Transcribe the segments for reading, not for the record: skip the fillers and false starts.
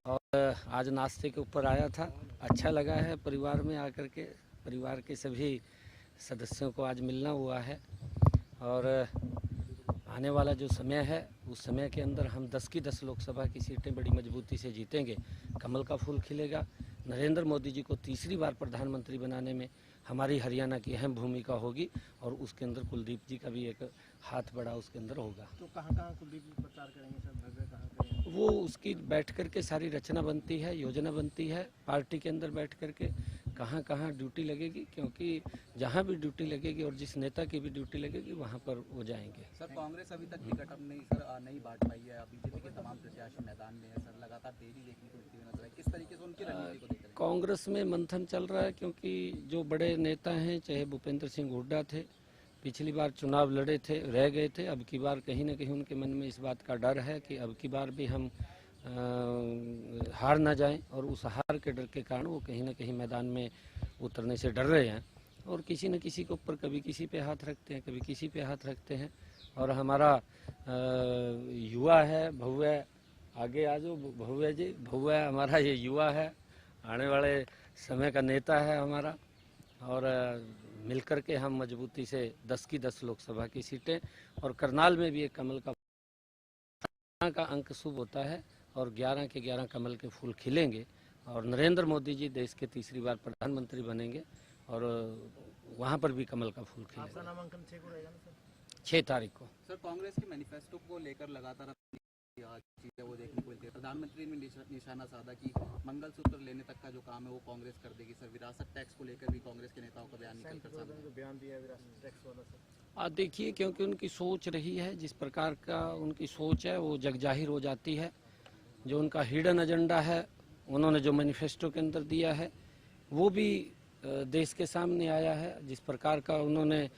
और आज नाश्ते के ऊपर आया था, अच्छा लगा है। परिवार में आकर के परिवार के सभी सदस्यों को आज मिलना हुआ है और आने वाला जो समय है उस समय के अंदर हम 10 की 10 लोकसभा की सीटें बड़ी मजबूती से जीतेंगे। कमल का फूल खिलेगा। नरेंद्र मोदी जी को तीसरी बार प्रधानमंत्री बनाने में हमारी हरियाणा की अहम भूमिका होगी और उसके अंदर कुलदीप जी का भी एक हाथ बड़ा उसके अंदर होगा। तो कहाँ कुलदीप जी प्रचार करेंगे सर, भव्य कहाँ करेंगे? वो उसकी बैठ कर के सारी रचना बनती है, योजना बनती है पार्टी के अंदर बैठ कर के कहाँ कहाँ ड्यूटी लगेगी, क्योंकि जहाँ भी ड्यूटी लगेगी और जिस नेता की भी ड्यूटी लगेगी वहाँ पर वो जाएंगे। सर कांग्रेस अभी तक टिकट नहीं बांट पाई है। बीजेपी के तमाम प्रत्याशी मैदान में है सर, लगातार देरी देखने को मिलती हुई नजर है। किस तरीके से उनकी रणनीति को देख रहे हैं? कांग्रेस में मंथन चल रहा है, क्योंकि जो बड़े नेता हैं, चाहे भूपेंद्र सिंह हुड्डा थे, पिछली बार चुनाव लड़े थे, रह गए थे। अब की बार कहीं ना कहीं उनके मन में इस बात का डर है कि अब की बार भी हम हार ना जाएं, और उस हार के डर के कारण वो कहीं ना कहीं मैदान में उतरने से डर रहे हैं और किसी न किसी के ऊपर कभी किसी पे हाथ रखते हैं, कभी किसी पे हाथ रखते हैं। और हमारा युवा है भव्य, आगे आ जाओ भव्य जी। भव्य हमारा ये युवा है, आने वाले समय का नेता है हमारा, और मिलकर के हम मजबूती से 10 की 10 लोकसभा की सीटें, और करनाल में भी एक कमल का अंक शुभ होता है और 11 के 11 कमल के फूल खिलेंगे और नरेंद्र मोदी जी देश के तीसरी बार प्रधानमंत्री बनेंगे और वहाँ पर भी कमल का फूल खिलेगा। आपका नामांकन 6 को रहेगा ना सर? 6 तारीख को। सर कांग्रेस के मैनिफेस्टो को लेकर लगातार चीजें वो देखने को मिलती है। प्रधानमंत्री ने निशाना साधा कि मंगलसूत्र लेने तक का जो काम है वो कांग्रेस कर देगी। सर विरासत टैक्स को लेकर भी कांग्रेस के नेताओं का बयान दिया है विरासत टैक्स वाला सर। आप देखिए, क्योंकि उनकी सोच रही है, जिस प्रकार का उनकी सोच है वो जगजाहिर हो जाती है। जो उनका हिडन एजेंडा है, उन्होंने जो मैनिफेस्टो के अंदर दिया है वो भी देश के सामने आया है। जिस प्रकार का उन्होंने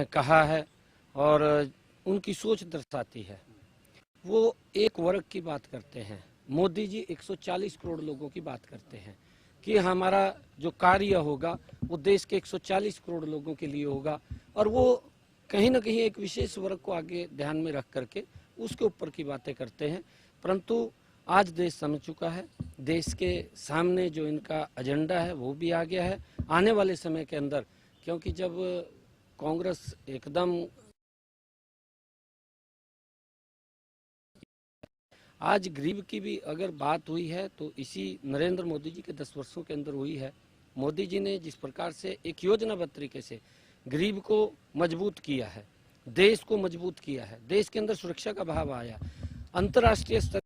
कहा है और उनकी सोच दर्शाती है। वो एक वर्ग की बात करते हैं, मोदी जी 140 करोड़ लोगों की बात करते हैं कि हमारा जो कार्य होगा वो देश के 140 करोड़ लोगों के लिए होगा, और वो कहीं ना कहीं एक विशेष वर्ग को आगे ध्यान में रख करके उसके ऊपर की बातें करते हैं। परंतु आज देश समझ चुका है, देश के सामने जो इनका एजेंडा है वो भी आ गया है आने वाले समय के अंदर। क्योंकि जब कांग्रेस एकदम आज गरीब की भी अगर बात हुई है तो इसी नरेंद्र मोदी जी के 10 वर्षों के अंदर हुई है। मोदी जी ने जिस प्रकार से एक योजनाबद्ध तरीके से गरीब को मजबूत किया है, देश को मजबूत किया है, देश के अंदर सुरक्षा का भाव आया, अंतर्राष्ट्रीय स्तर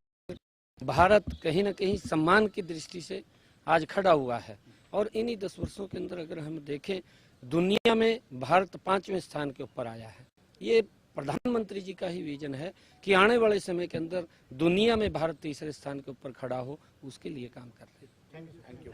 भारत कहीं ना कहीं सम्मान की दृष्टि से आज खड़ा हुआ है। और इन्हीं 10 वर्षों के अंदर अगर हम देखें, दुनिया में भारत 5वें स्थान के ऊपर आया है। ये प्रधानमंत्री जी का ही विजन है कि आने वाले समय के अंदर दुनिया में भारत तीसरे स्थान के ऊपर खड़ा हो, उसके लिए काम कर रहे हैं। Thank you.